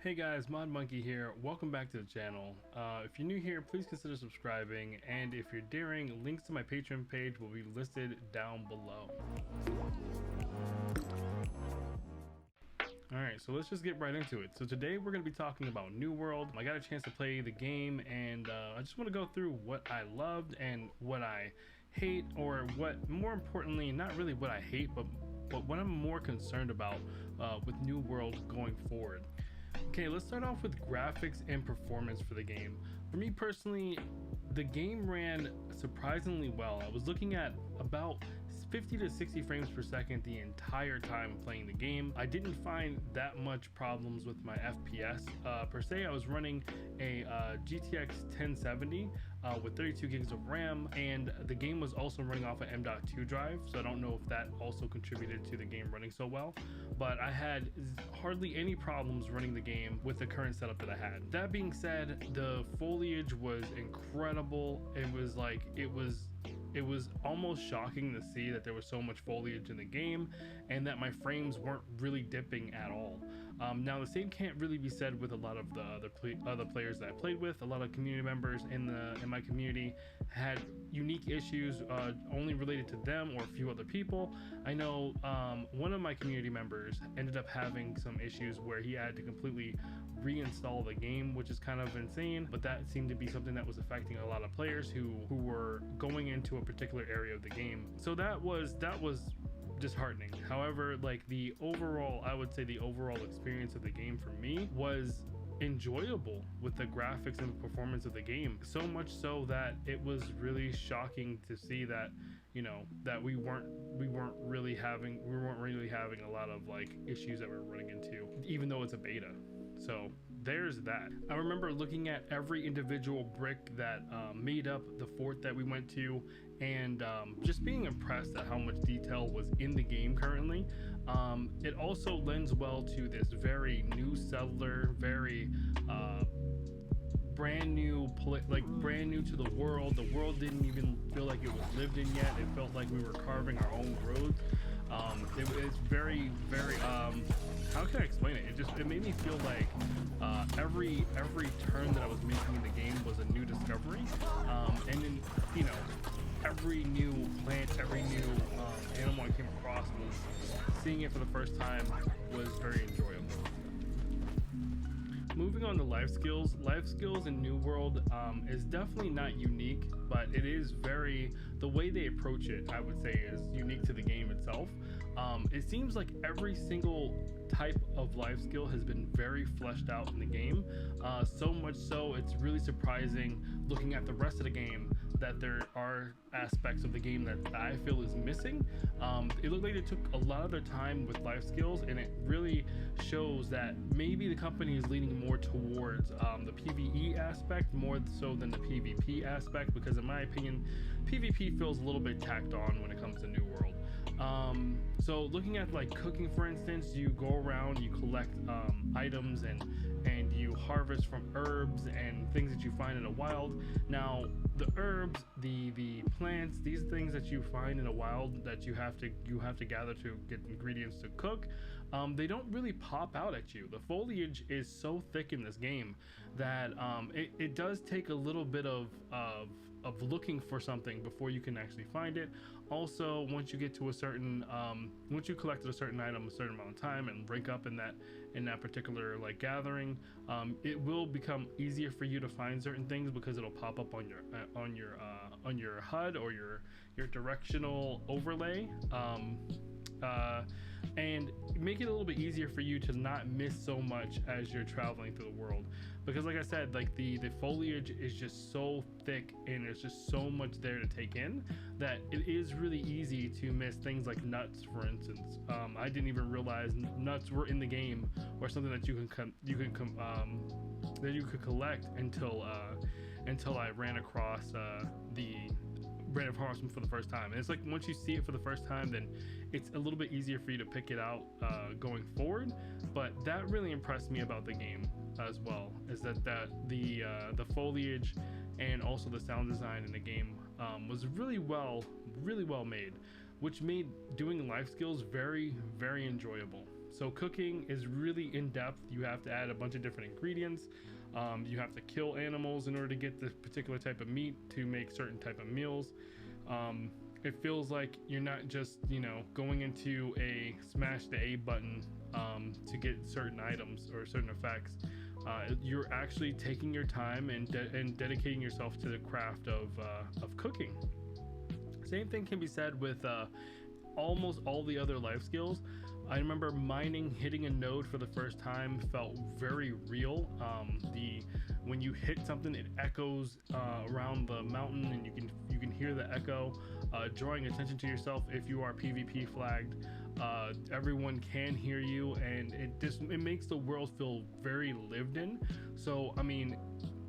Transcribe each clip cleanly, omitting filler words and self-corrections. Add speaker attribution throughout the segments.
Speaker 1: Hey guys, Mod Monkey here. Welcome back to the channel. If you're new here, please consider subscribing, and if you're daring, links to my Patreon page will be listed down below. Alright, so let's just get right into it. So today we're going to be talking about New World. I got a chance to play the game, and I just want to go through what I loved and what I hate, or what, more importantly, not really what I hate, but what I'm more concerned about with New World going forward. Okay, let's start off with graphics and performance for the game. For me personally, the game ran surprisingly well. I was looking at about 50 to 60 frames per second the entire time playing the game. I didn't find that much problems with my FPS per se. I was running a GTX 1070 with 32 gigs of RAM, and the game was also running off an M.2 drive, so I don't know if that also contributed to the game running so well, but I had hardly any problems running the game with the current setup that I had. That being said, the foliage was incredible. It was almost shocking to see that there was so much foliage in the game and that my frames weren't really dipping at all. Now the same can't really be said with a lot of the other players that I played with. A lot of community members in my community had unique issues only related to them or a few other people. I know one of my community members ended up having some issues where he had to completely reinstall the game, which is kind of insane, but that seemed to be something that was affecting a lot of players who were going into a particular area of the game. So that was disheartening. However, like I would say the overall experience of the game for me was enjoyable with the graphics and the performance of the game, so much so that it was really shocking to see that, you know, that we weren't really having a lot of like issues that we were running into, even though it's a beta. So there's that. I remember looking at every individual brick that made up the fort that we went to, and just being impressed at how much detail was in the game currently. It also lends well to this very new settler, very brand new to the world. The world didn't even feel like it was lived in yet. It felt like we were carving our own roads. It's very how can I explain it? It made me feel like every turn that I was making in the game was a new discovery, and then, you know, every new plant, every new animal I came across, was seeing it for the first time was very enjoyable. Moving on to life skills in New World is definitely not unique, but it is the way they approach it, I would say, is unique to the game itself. It seems like every single type of life skill has been very fleshed out in the game, so much so it's really surprising looking at the rest of the game that there are aspects of the game that I feel is missing. It looked like they took a lot of their time with life skills, and it really shows that maybe the company is leaning more towards the PvE aspect more so than the PvP aspect, because in my opinion PvP feels a little bit tacked on when it comes to New World. So looking at like cooking, for instance, you go around, you collect items and you harvest from herbs and things that you find in the wild. Now the herbs, the plants, these things that you find in the wild that you have to gather to get ingredients to cook, they don't really pop out at you. The foliage is so thick in this game that it does take a little bit of looking for something before you can actually find it. Also, once you get to a certain once you collected a certain item a certain amount of time and rank up in that particular like gathering, it will become easier for you to find certain things because it'll pop up on your HUD or your directional overlay, and make it a little bit easier for you to not miss so much as you're traveling through the world, because like I said, like the foliage is just so thick and there's just so much there to take in that it is really easy to miss things like nuts, for instance. I didn't even realize nuts were in the game, or something that you could collect until I ran across them for the first time. And it's like once you see it for the first time, then it's a little bit easier for you to pick it out going forward. But that really impressed me about the game as well, is that the foliage and also the sound design in the game was really well made, which made doing life skills very enjoyable. So cooking is really in depth. You have to add a bunch of different ingredients. You have to kill animals in order to get the particular type of meat to make certain type of meals. It feels like you're not just, going into a smash the A button to get certain items or certain effects. You're actually taking your time and dedicating yourself to the craft of cooking. Same thing can be said with almost all the other life skills. I remember mining, hitting a node for the first time felt very real. When you hit something, it echoes around the mountain, and you can hear the echo. Drawing attention to yourself if you are PvP flagged. Everyone can hear you, and it makes the world feel very lived in. So I mean,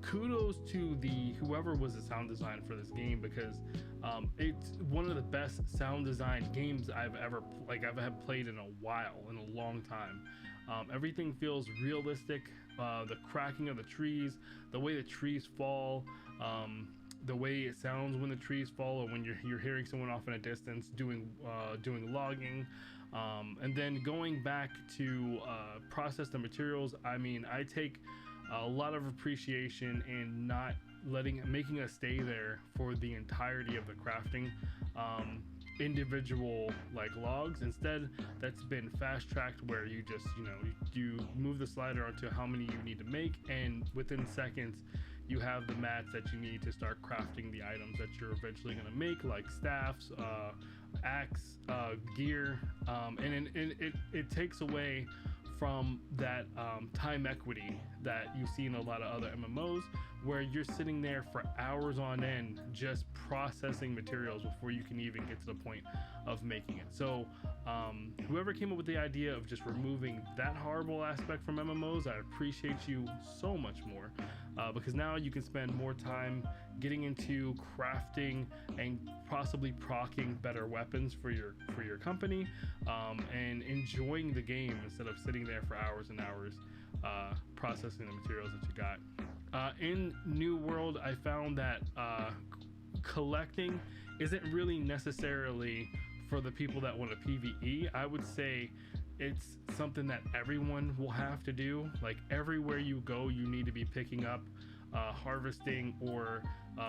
Speaker 1: kudos to whoever was the sound design for this game, because it's one of the best sound design games I've played in a while, in a long time. Everything feels realistic. The cracking of the trees, the way the trees fall, the way it sounds when the trees fall, or when you're hearing someone off in a distance doing logging, and then going back to process the materials. I mean, I take a lot of appreciation in not making us stay there for the entirety of the crafting individual logs. Instead, that's been fast tracked, where you just you move the slider onto how many you need to make, and within seconds you have the mats that you need to start crafting the items that you're eventually going to make, like staffs, axe, gear, and it takes away from that time equity that you see in a lot of other MMOs, where you're sitting there for hours on end just processing materials before you can even get to the point of making it. So whoever came up with the idea of just removing that horrible aspect from MMOs, I appreciate you so much more, because now you can spend more time getting into crafting and possibly proccing better weapons for your company, and enjoying the game instead of sitting there for hours and hours processing the materials that you got. In New World, I found that collecting isn't really necessarily for the people that want a PvE. I would say it's something that everyone will have to do. Like, everywhere you go, you need to be picking up harvesting or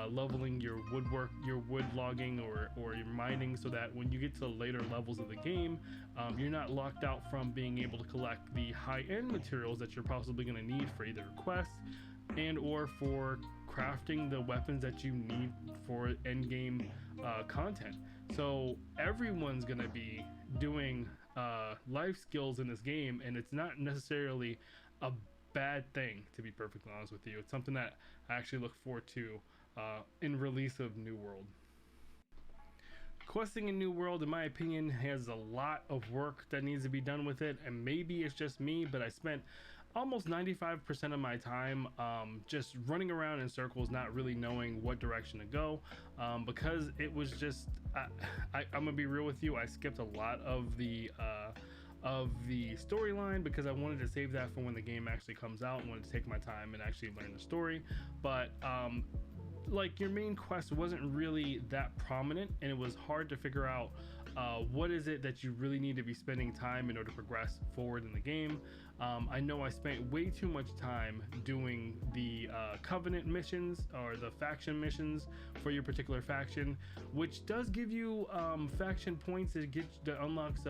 Speaker 1: leveling your woodwork, your wood logging, or your mining, so that when you get to the later levels of the game, you're not locked out from being able to collect the high-end materials that you're possibly going to need for either quests and or for crafting the weapons that you need for end game content. So everyone's going to be doing life skills in this game, and it's not necessarily a bad thing, to be perfectly honest with you. It's something that I actually look forward to in release of New World. Questing in New World, in my opinion, has a lot of work that needs to be done with it, and maybe it's just me, but I spent almost 95% of my time just running around in circles, not really knowing what direction to go, because it was just I'm gonna be real with you, I skipped a lot of the storyline because I wanted to save that for when the game actually comes out. I wanted to take my time and actually learn the story, but your main quest wasn't really that prominent, and it was hard to figure out what is it that you really need to be spending time in order to progress forward in the game. I know I spent way too much time doing the covenant missions or the faction missions for your particular faction, which does give you faction points that unlocks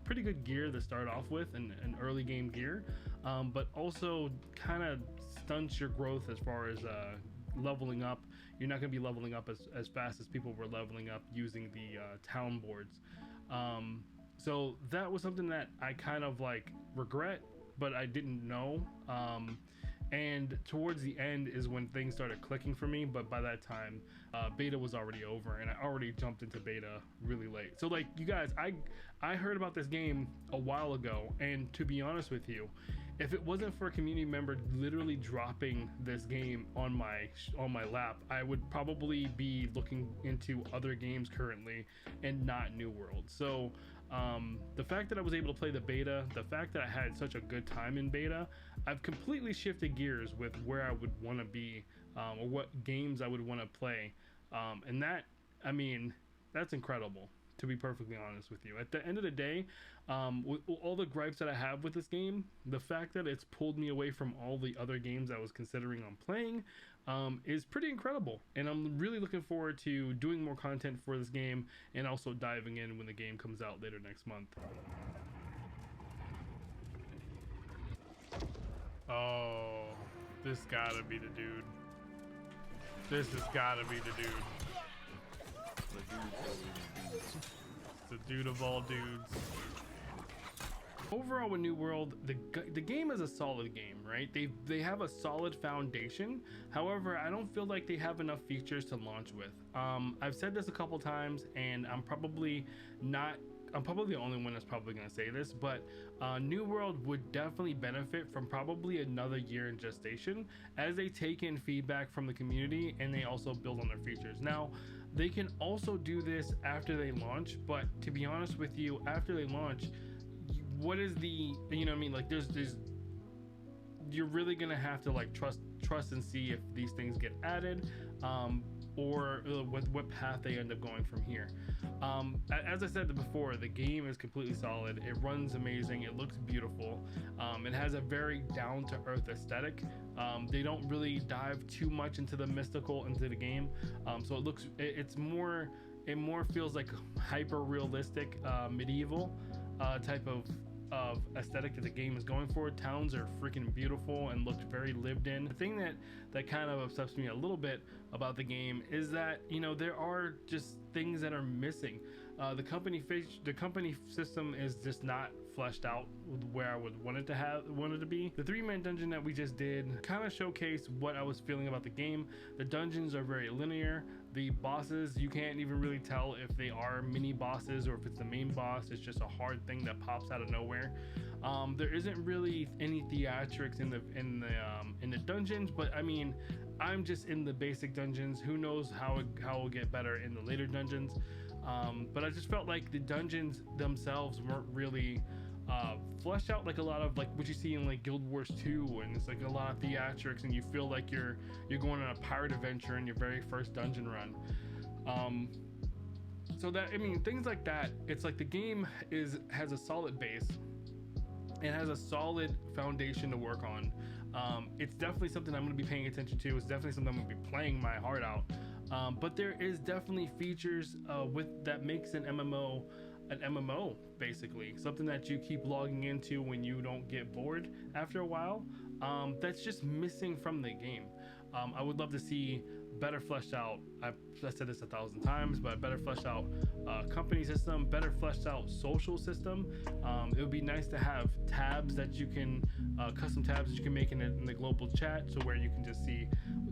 Speaker 1: pretty good gear to start off with, and early game gear, but also kind of stunts your growth as far as leveling up. You're not going to be leveling up as fast as people were leveling up using the town boards. So that was something that I kind of regret, but I didn't know. And towards the end is when things started clicking for me, but by that time beta was already over, and I already jumped into beta really late. So you guys, I heard about this game a while ago, and to be honest with you, if it wasn't for a community member literally dropping this game on my lap, I would probably be looking into other games currently and not New World. So the fact that I was able to play the beta, the fact that I had such a good time in beta, I've completely shifted gears with where I would want to be, or what games I would want to play, and that, I mean, that's incredible. to be perfectly honest with you. At the end of the day, with all the gripes that I have with this game, the fact that it's pulled me away from all the other games I was considering on playing is pretty incredible, and I'm really looking forward to doing more content for this game and also diving in when the game comes out later next month. Oh, this gotta be the dude. This has gotta be the dude. The dude of all dudes. Overall with New World, the game is a solid game, right? They have a solid foundation. However, I don't feel like they have enough features to launch with. I've said this a couple times, and I'm probably the only one that's probably gonna say this, but New World would definitely benefit from probably another year in gestation as they take in feedback from the community and they also build on their features. Now, they can also do this after they launch, but to be honest with you, after they launch, what is the, you know what I mean, like there's you're really gonna have to like trust and see if these things get added, or what path they end up going from here. As I said before, the game is completely solid. It runs amazing. It looks beautiful. It has a very down-to-earth aesthetic. They don't really dive too much into the mystical into the game, so it more feels like hyper realistic medieval type of aesthetic that the game is going for. Towns are freaking beautiful and look very lived in. The thing that kind of upsets me a little bit about the game is that, you know, there are just things that are missing. The company system is just not fleshed out where I would want it to be. The 3-man dungeon that we just did kind of showcased what I was feeling about the game. The dungeons are very linear. The bosses, you can't even really tell if they are mini bosses or if it's the main boss. It's just a hard thing that pops out of nowhere. There isn't really any theatrics in the dungeons, but I mean, I'm just in the basic dungeons. Who knows how it'll get better in the later dungeons. But I just felt like the dungeons themselves weren't really fleshed out like a lot of like what you see in like Guild Wars 2, and it's like a lot of theatrics and you feel like you're going on a pirate adventure in your very first dungeon run. So that, I mean, things like that, it's like the game has a solid base. It has a solid foundation to work on. It's definitely something I'm going to be paying attention to. It's definitely something I'm going to be playing my heart out. But there is definitely features that makes an MMO basically, something that you keep logging into when you don't get bored after a while. That's just missing from the game. I would love to see better fleshed out, I said this 1,000 times, but better fleshed out company system, better fleshed out social system. It would be nice to have tabs that you can, custom tabs that you can make in the global chat, so where you can just see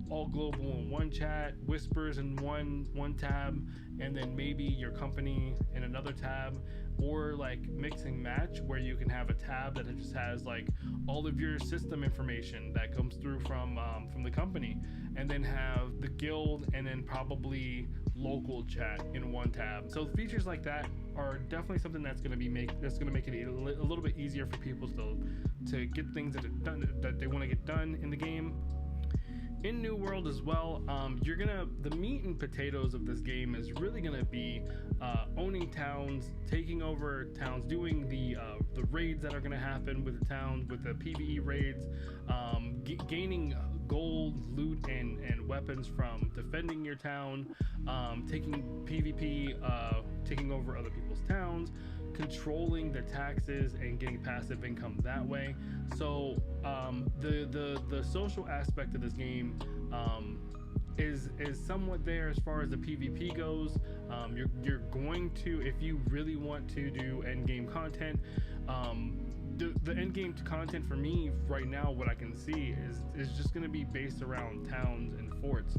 Speaker 1: all global in one chat, whispers in one tab, and then maybe your company in another tab, or like mix and match where you can have a tab that just has like all of your system information that comes through from the company, and then have the guild and then probably local chat in one tab. So features like that are definitely something that's going to make it a little bit easier for people to get things that they want to get done in the game. In New World as well, the meat and potatoes of this game is really gonna be owning towns, taking over towns, doing the raids that are gonna happen with the towns, with the PvE raids, gaining gold, loot, and weapons from defending your town, taking PvP, taking over other people's towns, controlling the taxes and getting passive income that way. So the social aspect of this game is somewhat there as far as the PvP goes. You're going to, if you really want to do end game content, the end game content for me right now, what I can see is just going to be based around towns and forts.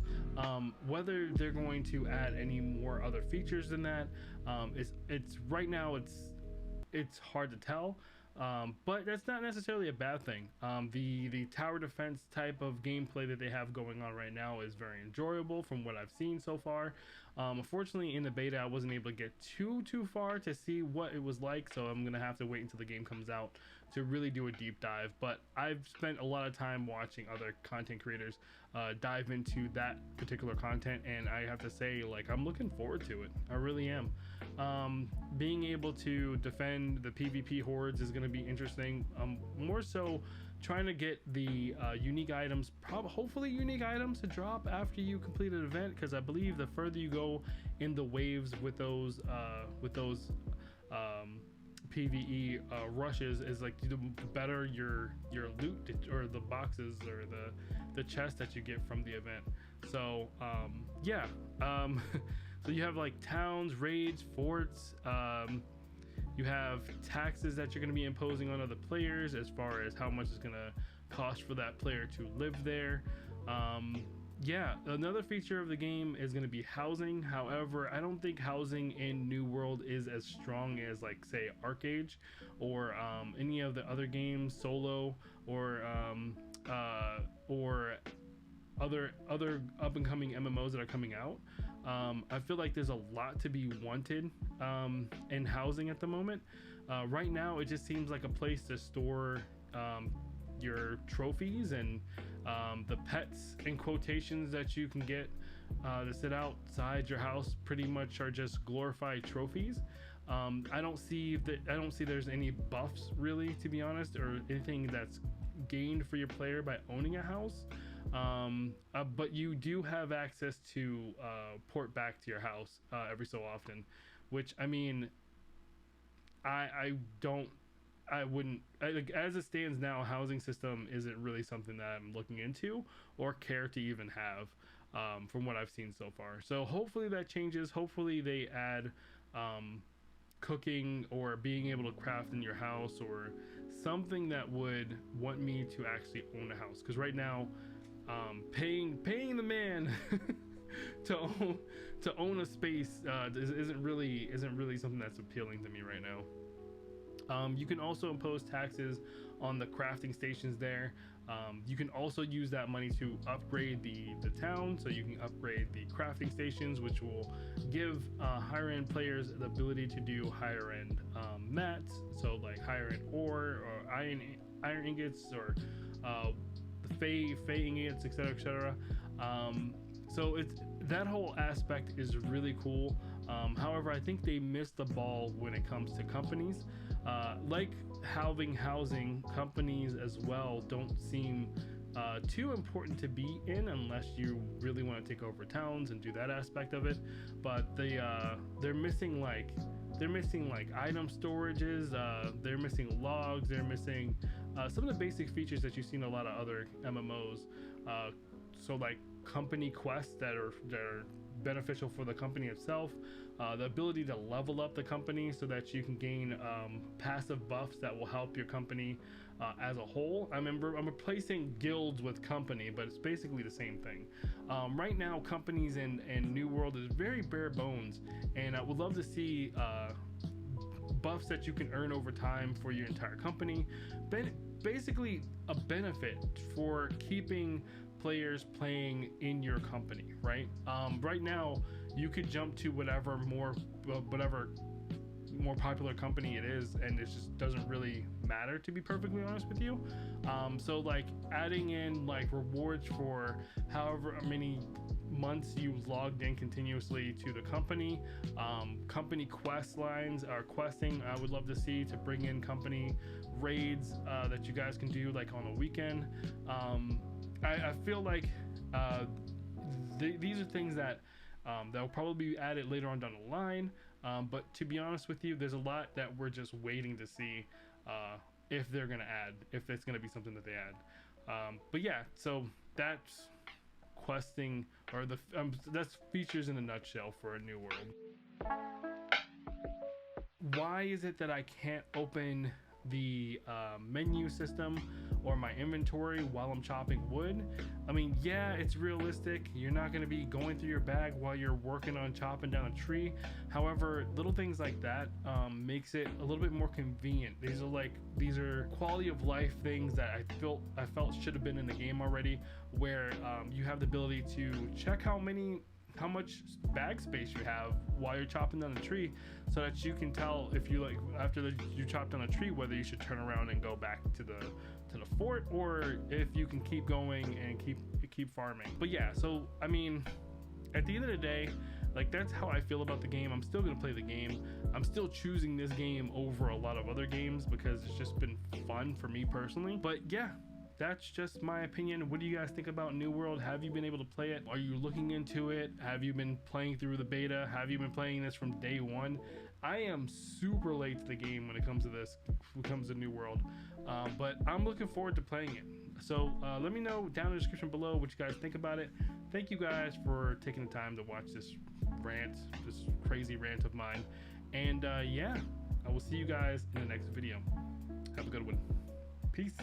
Speaker 1: Whether they're going to add any more other features than that, it's right now it's hard to tell. But that's not necessarily a bad thing. The tower defense type of gameplay that they have going on right now is very enjoyable from what I've seen so far. Unfortunately, in the beta, I wasn't able to get too far to see what it was like, so I'm gonna have to wait until the game comes out to really do a deep dive. But I've spent a lot of time watching other content creators dive into that particular content, and I have to say, like, I'm looking forward to it. I really am. Being able to defend the PvP hordes is going to be interesting. More so trying to get the unique items, hopefully unique items to drop after you complete an event, because I believe the further you go in the waves with those PvE rushes, is like the better your loot or the boxes or the chest that you get from the event. So so you have like towns, raids, forts. You have taxes that you're going to be imposing on other players as far as how much it's going to cost for that player to live there. Another feature of the game is going to be housing. However, I don't think housing in New World is as strong as, like, say, Arcade or any of the other games, Solo, or other up and coming MMOs that are coming out. I feel like there's a lot to be wanted in housing at the moment. Right now, it just seems like a place to store your trophies and the pets in quotations that you can get to sit outside your house. Pretty much are just glorified trophies. I don't see there's any buffs, really, to be honest, or anything that's gained for your player by owning a house. But you do have access to port back to your house every so often, which, I mean, I wouldn't, like, as it stands now, housing system isn't really something that I'm looking into or care to even have from what I've seen so far. So hopefully that changes. Hopefully they add cooking or being able to craft in your house or something that would want me to actually own a house, because right now paying the man to own a space isn't really something that's appealing to me right now. You can also impose taxes on the crafting stations there. You can also use that money to upgrade the town, so you can upgrade the crafting stations, which will give higher end players the ability to do higher end mats, so like higher end ore or iron ingots or Fey ingots, etc. So that whole aspect is really cool. However, I think they missed the ball when it comes to companies. Like having housing, companies as well don't seem too important to be in unless you really want to take over towns and do that aspect of it. But they're missing like item storages, they're missing logs, they're missing some of the basic features that you see in a lot of other MMOs. So like company quests that are beneficial for the company itself, the ability to level up the company so that you can gain passive buffs that will help your company as a whole. I'm replacing guilds with company, but it's basically the same thing. Right now, companies in New World is very bare bones, and I would love to see buffs that you can earn over time for your entire company. Basically a benefit for keeping players playing in your company, right? Right now you could jump to whatever more popular company it is, and it just doesn't really matter, to be perfectly honest with you. So like adding in like rewards for however many months you've logged in continuously to the company, company quest lines or questing, I would love to see to bring in company raids that you guys can do like on a weekend. I feel like these are things that will probably be added later on down the line, but to be honest with you, there's a lot that we're just waiting to see if they're gonna add, if it's gonna be something that they add. But yeah, so that's questing, or that's features in a nutshell for a New World. Why is it that I can't open the menu system or my inventory while I'm chopping wood? I mean, yeah, it's realistic. You're not going to be going through your bag while you're working on chopping down a tree. However, little things like that makes it a little bit more convenient. These are quality of life things that I felt should have been in the game already, where you have the ability to check how much bag space you have while you're chopping down the tree, so that you can tell if you you chop down a tree whether you should turn around and go back to the fort, or if you can keep going and keep farming. But yeah, so I mean, at the end of the day, Like, that's how I feel about the game. I'm still gonna play the game. I'm still choosing this game over a lot of other games because it's just been fun for me personally. But yeah, that's just my opinion. What do you guys think about New World? Have you been able to play it? Are you looking into it? Have you been playing through the beta? Have you been playing this from day one? I am super late to the game when it comes to this, when it comes to New World, but I'm looking forward to playing it. So let me know down in the description below what you guys think about it. Thank you guys for taking the time to watch this rant, this crazy rant of mine. And yeah, I will see you guys in the next video. Have a good one. Peace.